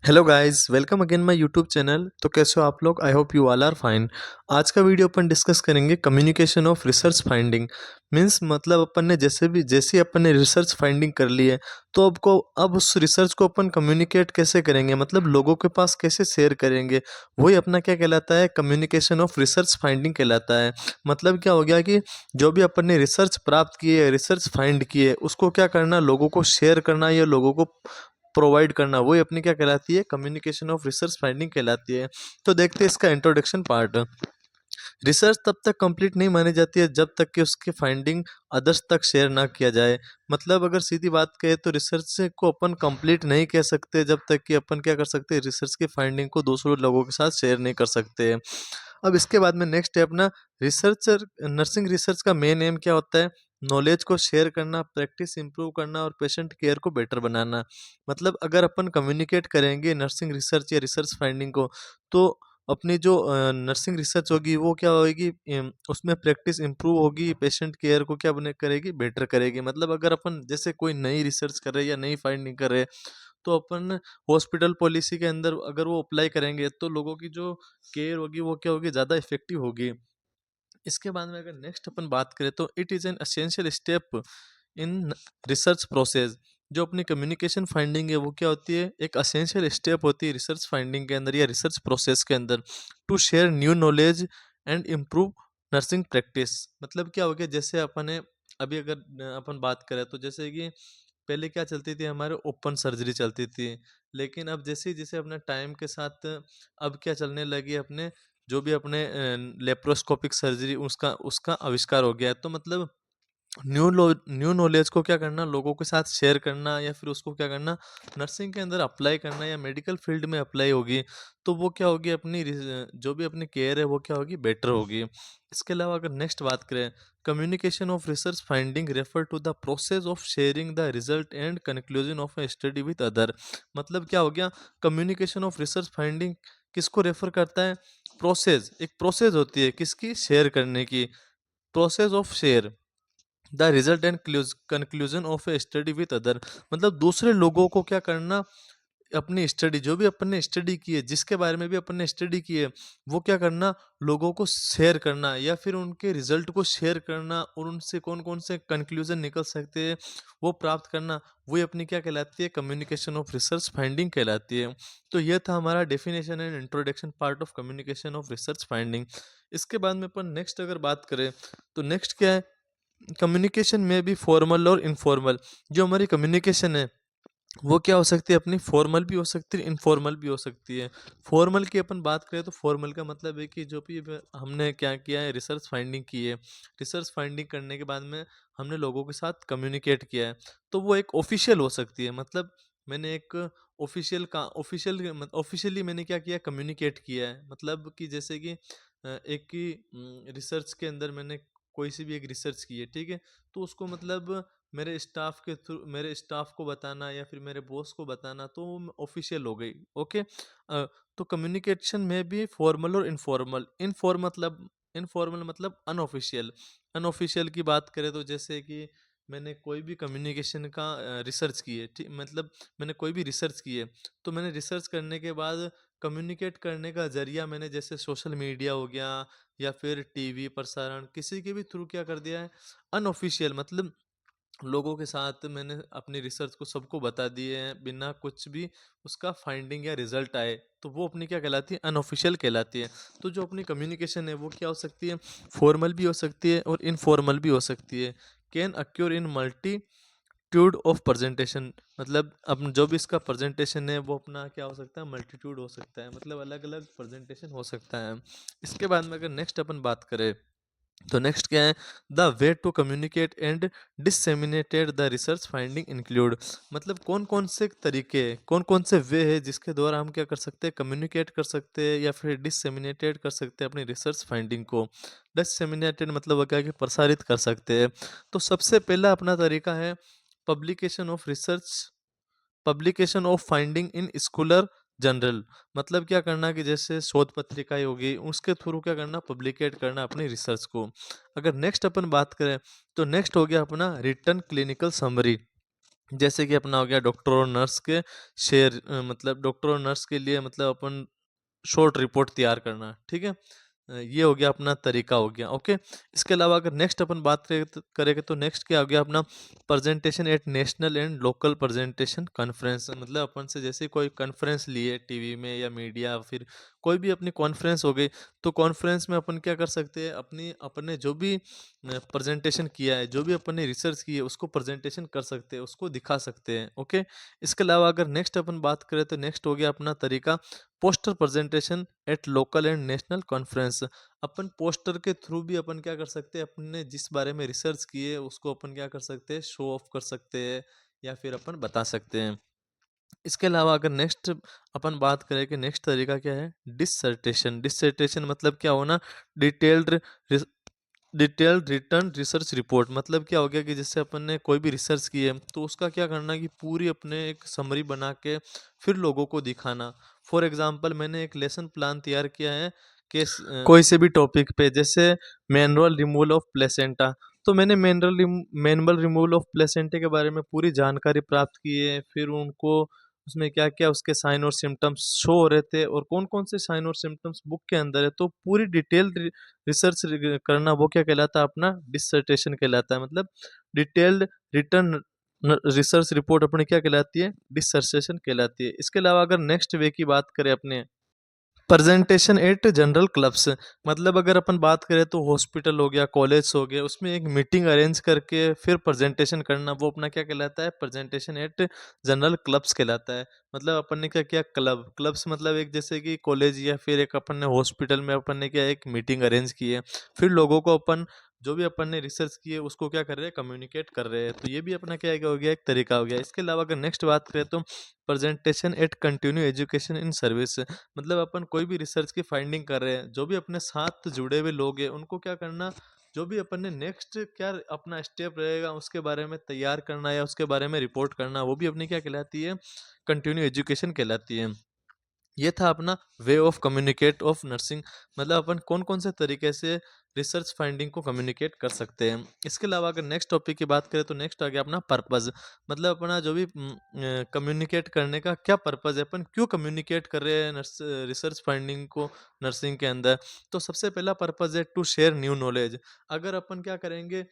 Hello guys, welcome again my YouTube channel. तो कैसे हो आप लोग? I hope you all are fine. आज का वीडियो अपन डिस्कस करेंगे communication of research finding. Means मतलब अपन ने जैसे अपन ने रिसर्च फाइंडिंग कर ली है, तो अब उस रिसर्च को अपन कम्युनिकेट कैसे करेंगे, मतलब लोगों के पास कैसे शेयर करेंगे। वही अपना क्या कहलाता है, कम्युनिकेशन ऑफ रिसर्च फाइंडिंग कहलाता है। मतलब क्या हो गया कि जो भी अपन ने रिसर्च प्राप्त की है, रिसर्च फाइंड की है, उसको क्या करना, लोगों को शेयर करना या लोगों को प्रोवाइड करना, वही अपनी क्या कहलाती है, कम्युनिकेशन ऑफ रिसर्च फाइंडिंग कहलाती है। तो देखते हैं इसका इंट्रोडक्शन पार्ट। रिसर्च तब तक कंप्लीट नहीं मानी जाती है जब तक कि उसकी फाइंडिंग अदर्स तक शेयर ना किया जाए। मतलब अगर सीधी बात कहें तो रिसर्च से को अपन कंप्लीट नहीं कह सकते जब तक कि अपन क्या कर सकते हैं, रिसर्च की फाइंडिंग को दूसरों लोगों के साथ शेयर नहीं कर सकते। अब इसके बाद में नेक्स्ट है अपना रिसर्चर। नर्सिंग रिसर्च का मेन एम क्या होता है? नॉलेज को शेयर करना, प्रैक्टिस इंप्रूव करना और पेशेंट केयर को बेटर बनाना। मतलब अगर अपन कम्युनिकेट करेंगे नर्सिंग रिसर्च या रिसर्च फाइंडिंग को, तो अपनी जो नर्सिंग रिसर्च होगी वो क्या होगी, उसमें प्रैक्टिस इंप्रूव होगी, पेशेंट केयर को क्या बने करेगी, बेटर करेगी। मतलब अगर अपन जैसे कोई नई रिसर्च कर रहे हैं या नई फाइंडिंग कर रहे हैं, तो अपन हॉस्पिटल पॉलिसी के अंदर अगर वो अप्लाई करेंगे तो लोगों की जो केयर होगी वो क्या होगी, ज़्यादा इफेक्टिव होगी। इसके बाद में अगर नेक्स्ट अपन बात करें तो it is an essential step in research process. जो अपनी कम्युनिकेशन फाइंडिंग है वो क्या होती है, एक असेंशियल स्टेप होती है रिसर्च फाइंडिंग के अंदर या रिसर्च प्रोसेस के अंदर, to share new knowledge and improve nursing practice. मतलब क्या हो गया, जैसे अपन ने अभी अगर अपन बात करें तो जैसे कि पहले क्या चलती थी, हमारे ओपन सर्जरी चलती थी। लेकिन अब जैसे जैसे अपने टाइम के साथ अब क्या चलने लगी, अपने जो भी अपने लेप्रोस्कोपिक सर्जरी उसका उसका आविष्कार हो गया है। तो मतलब न्यू नॉलेज को क्या करना, लोगों के साथ शेयर करना या फिर उसको क्या करना, नर्सिंग के अंदर अप्लाई करना या मेडिकल फील्ड में अप्लाई होगी। तो वो क्या होगी, जो भी अपनी केयर है वो क्या होगी, बेटर होगी। इसके अलावा अगर नेक्स्ट बात करें, communication of research finding refer to the process of sharing the result and conclusion of a study with other. मतलब क्या हो गया, कम्युनिकेशन ऑफ रिसर्च फाइंडिंग किसको रेफर करता है? प्रोसेस, एक प्रोसेस होती है किसकी, शेयर करने की। Process of share the result and conclusion of a study with other. मतलब दूसरे लोगों को क्या करना, अपनी स्टडी, जो भी अपन ने स्टडी की है, जिसके बारे में भी अपन ने स्टडी की है, वो क्या करना, लोगों को शेयर करना या फिर उनके रिजल्ट को शेयर करना और उनसे कौन कौन से कंक्लूजन निकल सकते हैं वो प्राप्त करना। वही अपनी क्या कहलाती है, कम्युनिकेशन ऑफ रिसर्च फाइंडिंग कहलाती है। तो ये था हमारा definition and introduction part of communication of research finding. इसके बाद में अपन नेक्स्ट अगर बात करें तो नेक्स्ट क्या है, कम्युनिकेशन में भी फॉर्मल और इनफॉर्मल। जो हमारी कम्युनिकेशन है वो क्या हो सकती है, अपनी फॉर्मल भी हो सकती है, इनफॉर्मल भी हो सकती है। फॉर्मल की अपन बात करें तो फॉर्मल का मतलब है कि जो भी हमने क्या किया है, रिसर्च फाइंडिंग की है। रिसर्च फाइंडिंग करने के बाद में हमने लोगों के साथ कम्युनिकेट किया है, तो वो एक ऑफिशियल हो सकती है। मतलब मैंने एक ऑफिशियली मैंने क्या किया, कम्युनिकेट किया है। मतलब कि जैसे कि एक की रिसर्च के अंदर मैंने कोई सी भी एक रिसर्च की है, ठीक है, तो उसको मतलब मेरे स्टाफ को बताना या फिर मेरे बॉस को बताना, तो ऑफिशियल हो गई। ओके। तो कम्युनिकेशन में भी फॉर्मल और इनफॉर्मल। इनफॉर्मल मतलब अनऑफिशियल। अनऑफिशियल की बात करें तो जैसे कि मैंने कोई भी कम्युनिकेशन का रिसर्च की है, ठीक, मतलब मैंने कोई भी रिसर्च की है, तो मैंने रिसर्च करने के बाद कम्युनिकेट करने का जरिया मैंने जैसे सोशल मीडिया हो गया या फिर टीवी प्रसारण, किसी के भी थ्रू क्या कर दिया है, अनऑफिशियल। मतलब लोगों के साथ मैंने अपनी रिसर्च को सबको बता दिए हैं बिना कुछ भी उसका फाइंडिंग या रिजल्ट आए, तो वो अपनी क्या कहलाती है, अनऑफिशियल कहलाती है। तो जो अपनी कम्युनिकेशन है वो क्या हो सकती है, फॉर्मल भी हो सकती है और इनफॉर्मल भी हो सकती है। Can acquire in multitude of presentation. मतलब अब जो भी इसका प्रेजेंटेशन है वो अपना क्या हो सकता है, मल्टीट्यूड हो सकता है, मतलब अलग अलग प्रेजेंटेशन हो सकता है। इसके बाद में अगर नेक्स्ट अपन बात करें तो नेक्स्ट क्या है, the way to communicate and disseminated the research finding include. मतलब कौन कौन से तरीके, कौन कौन से वे है जिसके द्वारा हम क्या कर सकते हैं, कम्युनिकेट कर सकते हैं या फिर डिससेमिनेटेड कर सकते हैं अपनी रिसर्च फाइंडिंग को। डिससेमिनेटेड मतलब वो क्या है कि प्रसारित कर सकते हैं। तो सबसे पहला अपना तरीका है publication of research, publication of finding in Schuler general. मतलब क्या करना कि जैसे शोध पत्रिकाएं होगी उसके थ्रू क्या करना, पब्लिकेट करना अपनी रिसर्च को। अगर नेक्स्ट अपन बात करें तो नेक्स्ट हो गया अपना रिटर्न क्लिनिकल समरी। जैसे कि अपना हो गया डॉक्टर और नर्स के शेयर, मतलब डॉक्टर और नर्स के लिए मतलब अपन शॉर्ट रिपोर्ट तैयार करना, ठीक है। ये हो गया अपना तरीका हो गया, ओके। इसके अलावा अगर नेक्स्ट अपन बात करेंगे तो नेक्स्ट क्या हो गया अपना presentation at national and local presentation conference. मतलब अपन से जैसे कोई कॉन्फ्रेंस लिए टीवी में या मीडिया, फिर कोई भी अपनी कॉन्फ्रेंस हो गई, तो कॉन्फ्रेंस में अपन क्या कर सकते हैं, अपनी अपने जो भी प्रेजेंटेशन किया है, जो भी अपन ने रिसर्च की है, उसको प्रेजेंटेशन कर सकते हैं, उसको दिखा सकते हैं, ओके। इसके अलावा अगर नेक्स्ट अपन बात करें तो नेक्स्ट हो गया अपना तरीका poster presentation at local and national conference. Upon poster के थ्रू भी अपन क्या कर सकते हैं, अपने जिस बारे में रिसर्च किए उसको अपन क्या कर सकते हैं, शो ऑफ कर सकते हैं या फिर अपन बता सकते हैं। इसके अलावा अगर नेक्स्ट अपन बात करें कि नेक्स्ट तरीका क्या है, डिसर्टेशन। डिसर्टेशन मतलब क्या होना, detailed detailed return research report. मतलब क्या हो गया कि जैसे अपन ने कोई भी रिसर्च की है तो उसका क्या करना है कि पूरी अपने एक समरी बना के फिर लोगों को दिखाना। फॉर एग्जांपल मैंने एक लेसन प्लान तैयार किया है कि कोई से भी टॉपिक पे, जैसे मैनुअल रिमूवल ऑफ प्लेसेंटा, तो मैंने मैनुअल रिमूवल ऑफ प्लेसेंटा के बारे में पूरी जानकारी प्राप्त की है। फिर उनको उसमें क्या क्या उसके साइन और सिम्टम्स शो हो रहे थे और कौन कौन से साइन और सिम्टम्स बुक के अंदर है, तो पूरी डिटेल रिसर्च करना वो क्या कहलाता है, अपना डिसर्टेशन कहलाता है। मतलब डिटेल्ड रिटर्न रिसर्च रिपोर्ट अपनी क्या कहलाती है, डिसर्टेशन कहलाती है। इसके अलावा अगर नेक्स्ट वे की बात करें अपने प्रेजेंटेशन एट जनरल क्लब्स, मतलब अगर अपन बात करें तो हॉस्पिटल हो गया, कॉलेज हो गया, उसमें एक मीटिंग अरेंज करके फिर प्रेजेंटेशन करना, वो अपना क्या कहलाता है, प्रेजेंटेशन एट जनरल क्लब्स कहलाता है। मतलब अपन ने क्या किया, क्लब्स मतलब एक जैसे कि कॉलेज या फिर एक अपन ने हॉस्पिटल में अपन ने क्या एक मीटिंग अरेंज की है, फिर लोगों को अपन जो भी अपन ने रिसर्च की है उसको क्या कर रहे हैं, कम्युनिकेट कर रहे हैं। तो ये भी अपना क्या हो गया, एक तरीका हो गया। इसके अलावा अगर नेक्स्ट बात करें तो presentation at continue education in service, मतलब अपन कोई भी रिसर्च की फाइंडिंग कर रहे हैं, जो भी अपने साथ जुड़े हुए लोग हैं उनको क्या करना, जो भी अपन ने नेक्स्ट क्या अपना स्टेप रहेगा उसके बारे में तैयार करना या उसके बारे में रिपोर्ट करना, वो भी अपनी क्या कहलाती है, कंटिन्यू एजुकेशन कहलाती है। ये था अपना way of communicate of nursing. मतलब अपन कौन कौन से तरीके से रिसर्च फाइंडिंग को कम्युनिकेट कर सकते हैं। इसके अलावा अगर नेक्स्ट टॉपिक की बात करें तो नेक्स्ट आ गया अपना पर्पस। मतलब अपना जो भी कम्युनिकेट करने का क्या पर्पस है, अपन क्यों कम्युनिकेट कर रहे हैं रिसर्च फाइंडिंग को नर्सिंग के अंदर। तो सबसे पहला पर्पस है टू शेयर न्यू नॉलेज। अगर अपन क्या करेंगे,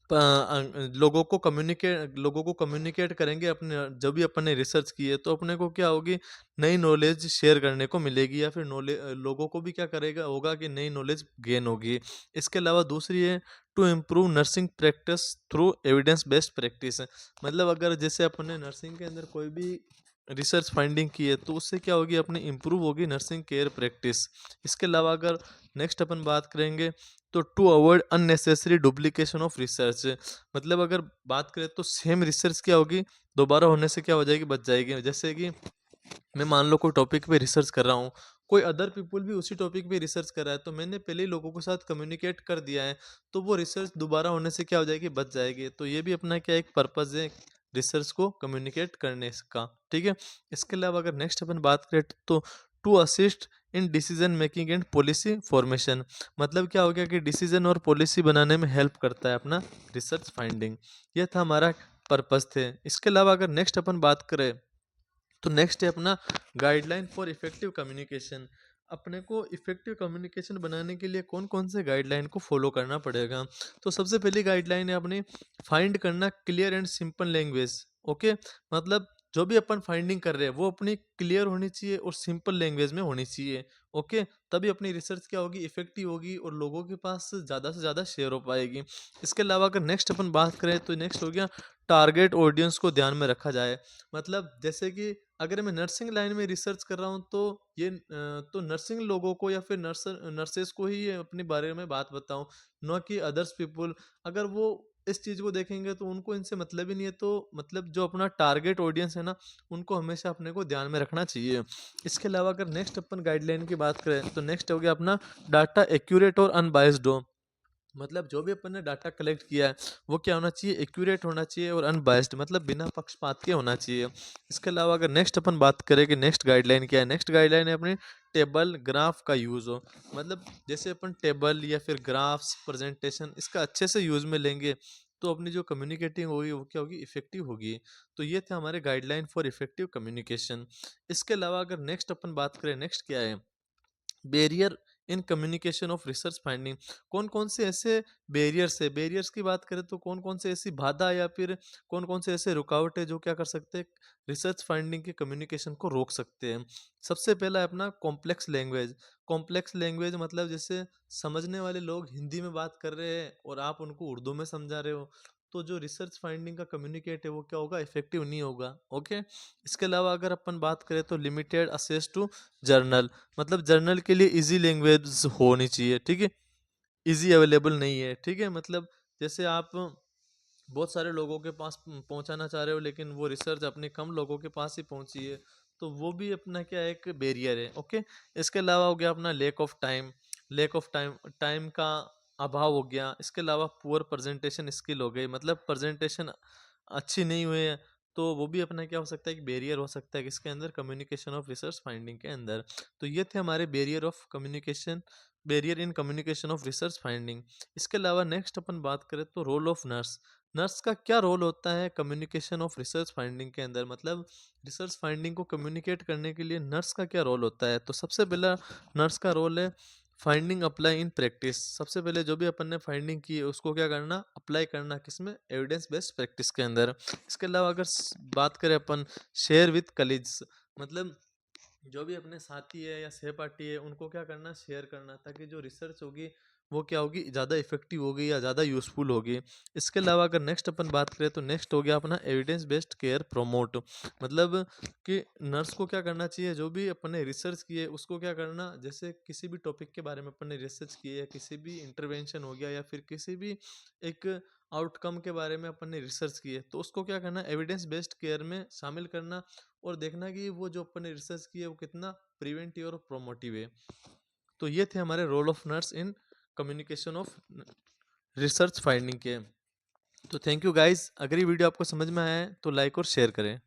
लोगों को कम्युनिकेट करेंगे अपने जब भी अपन ने रिसर्च की है, तो अपने को क्या होगी, नई नॉलेज शेयर करने को मिलेगी या फिर नॉलेज लोगों को भी क्या करेगा होगा कि नई नॉलेज गेन होगी। इसके अलावा दूसरी है to improve nursing practice through evidence based practice. मतलब अगर जैसे अपन ने नर्सिंग के अंदर कोई भी रिसर्च फाइंडिंग की है तो उससे क्या होगी, अपनी इम्प्रूव होगी नर्सिंग केयर प्रैक्टिस। इसके अलावा अगर नेक्स्ट अपन बात करेंगे तो to avoid unnecessary duplication of research. मतलब अगर बात करें तो सेम रिसर्च क्या होगी, दोबारा होने से क्या हो जाएगी, बच जाएगी। जैसे कि मैं मान लो कोई टॉपिक पे रिसर्च कर रहा हूँ, कोई अदर पीपल भी उसी टॉपिक पे रिसर्च कर रहा है, तो मैंने पहले ही लोगों के साथ कम्युनिकेट कर दिया है, तो वो रिसर्च दोबारा होने से क्या हो जाएगी, बच जाएगी। तो ये भी अपना क्या एक पर्पज है रिसर्च को कम्युनिकेट करने का, ठीक है। इसके अलावा अगर नेक्स्ट अपन बात करें तो to assist in decision making and policy formation. मतलब क्या हो गया कि डिसीजन और पॉलिसी बनाने में हेल्प करता है अपना रिसर्च फाइंडिंग। ये था हमारा पर्पस थे। इसके अलावा अगर नेक्स्ट अपन बात करें तो नेक्स्ट है अपना गाइडलाइन फॉर इफेक्टिव कम्युनिकेशन। अपने को इफेक्टिव कम्युनिकेशन बनाने के लिए कौन कौन से गाइडलाइन को फॉलो करना पड़ेगा। तो सबसे पहली गाइडलाइन है अपनी फाइंड करना clear and simple language, okay. मतलब जो भी अपन फाइंडिंग कर रहे हैं वो अपनी क्लियर होनी चाहिए और सिंपल लैंग्वेज में होनी चाहिए, ओके। तभी अपनी रिसर्च क्या होगी, इफेक्टिव होगी और लोगों के पास ज़्यादा से ज़्यादा शेयर हो पाएगी। इसके अलावा अगर नेक्स्ट अपन बात करें तो नेक्स्ट हो गया टारगेट ऑडियंस को ध्यान में रखा जाए। मतलब जैसे कि अगर मैं नर्सिंग लाइन में रिसर्च कर रहा हूँ तो तो नर्सिंग लोगों को या फिर नर्सेस को ही ये अपने बारे में बात बताऊं, न कि अदर्स पीपल। अगर वो इस चीज़ को देखेंगे तो उनको इनसे मतलब ही नहीं है। तो मतलब जो अपना टारगेट ऑडियंस है ना, उनको हमेशा अपने को ध्यान में रखना चाहिए। इसके अलावा अगर नेक्स्ट अपन गाइडलाइन की बात करें तो नेक्स्ट हो गया अपना डाटा एक्यूरेट और अनबायस्ड हो। मतलब जो भी अपन ने डाटा कलेक्ट किया है वो क्या होना चाहिए, एक्यूरेट होना चाहिए और अनबायस्ड, मतलब बिना पक्षपात के होना चाहिए। इसके अलावा अगर नेक्स्ट अपन बात करें कि नेक्स्ट गाइडलाइन क्या है, नेक्स्ट गाइडलाइन है अपनी टेबल ग्राफ का यूज़ हो। मतलब जैसे अपन टेबल या फिर ग्राफ्स प्रेजेंटेशन इसका अच्छे से यूज़ में लेंगे तो अपनी जो कम्युनिकेटिंग होगी वो क्या होगी, इफेक्टिव होगी। तो ये थे हमारे गाइडलाइन फॉर इफेक्टिव कम्युनिकेशन। इसके अलावा अगर नेक्स्ट अपन बात करें, नेक्स्ट क्या है, barrier in communication of research finding. कौन कौन से ऐसे बैरियर्स है, बैरियर्स की बात करें तो कौन कौन से ऐसी बाधा या फिर कौन कौन से ऐसे रुकावट है जो क्या कर सकते हैं, रिसर्च फाइंडिंग के कम्युनिकेशन को रोक सकते हैं। सबसे पहला है अपना कॉम्प्लेक्स लैंग्वेज। कॉम्प्लेक्स लैंग्वेज मतलब जैसे समझने वाले लोग हिंदी में बात कर रहे हैं और आप उनको उर्दू में समझा रहे हो, तो जो रिसर्च फाइंडिंग का कम्युनिकेट है वो क्या होगा, इफेक्टिव नहीं होगा। ओके। इसके अलावा अगर अपन बात करें तो लिमिटेड असेस टू जर्नल, मतलब जर्नल के लिए इजी लैंग्वेज होनी चाहिए, ठीक है, इजी अवेलेबल नहीं है, ठीक है। मतलब जैसे आप बहुत सारे लोगों के पास पहुंचाना चाह रहे हो लेकिन वो रिसर्च अपने कम लोगों के पास ही पहुंची है, तो वो भी अपना क्या है, एक बैरियर है। ओके। इसके अलावा हो गया अपना lake of time, lake of time, time का अभाव हो गया। इसके अलावा पुअर प्रेजेंटेशन स्किल हो गई, मतलब प्रेजेंटेशन अच्छी नहीं हुई है, तो वो भी अपना क्या हो सकता है, एक बैरियर हो सकता है किसके अंदर, कम्युनिकेशन ऑफ रिसर्च फाइंडिंग के अंदर। तो ये थे हमारे barrier of communication, barrier in communication of research finding. इसके अलावा नेक्स्ट अपन बात करें तो रोल ऑफ नर्स। नर्स का क्या रोल होता है कम्युनिकेशन ऑफ रिसर्च फाइंडिंग के अंदर, मतलब रिसर्च फाइंडिंग को कम्युनिकेट करने के लिए नर्स का क्या रोल होता है। तो सबसे पहला नर्स का रोल है फाइंडिंग अप्लाई इन प्रैक्टिस। सबसे पहले जो भी अपन ने फाइंडिंग की है उसको क्या करना, अप्लाई करना किसमें, एविडेंस बेस्ड प्रैक्टिस के अंदर। इसके अलावा अगर बात करें अपन शेयर विथ कलीग्स, मतलब जो भी अपने साथी है या सहपाठी है उनको क्या करना, शेयर करना, ताकि जो रिसर्च होगी वो क्या होगी, ज़्यादा इफेक्टिव होगी या ज़्यादा यूजफुल होगी। इसके अलावा अगर नेक्स्ट अपन बात करें तो नेक्स्ट हो गया अपना एविडेंस बेस्ड केयर प्रोमोट, मतलब कि नर्स को क्या करना चाहिए, जो भी अपन ने रिसर्च की है उसको क्या करना, जैसे किसी भी टॉपिक के बारे में अपन ने रिसर्च की है, किसी भी इंटरवेंशन हो गया या फिर किसी भी एक आउटकम के बारे में अपन ने रिसर्च की है, तो उसको क्या करना, एविडेंस बेस्ड केयर में शामिल करना और देखना कि वो जो अपन ने रिसर्च की है वो कितना प्रिवेंटिव और प्रोमोटिव है। तो ये थे हमारे role of nurse in communication of research finding के। तो थैंक यू गाइस, अगर ये वीडियो आपको समझ में आया है तो लाइक और शेयर करें।